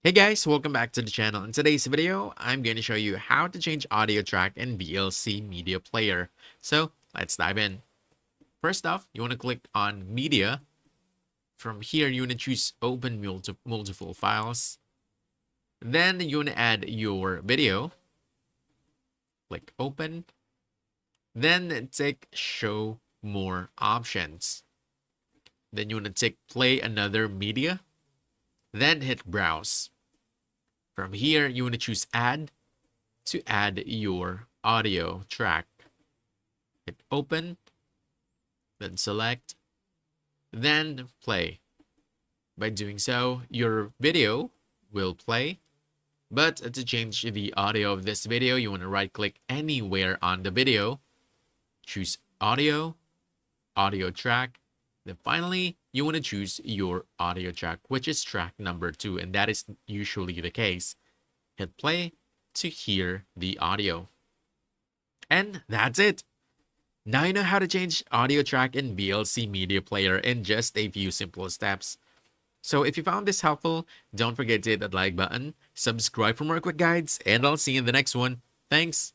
Hey guys, welcome back to the channel. In today's video, I'm going to show you how to change audio track in VLC Media Player. So let's dive in. First off, you want to click on Media. From here, you want to choose Open Multiple Files. Then you want to add your video. Click Open. Then take Show More Options. Then you want to take Play Another Media. Then hit Browse. From here, you want to choose Add to add your audio track. Hit Open, then select, then Play. By doing so, your video will play. But to change the audio of this video, you want to right-click anywhere on the video, choose Audio, Audio Track, then finally, you want to choose your audio track, which is track number 2, and that is usually the case. Hit play to hear the audio. And that's it. Now you know how to change audio track in VLC Media Player in just a few simple steps. So if you found this helpful, don't forget to hit that like button, subscribe for more quick guides, and I'll see you in the next one. Thanks.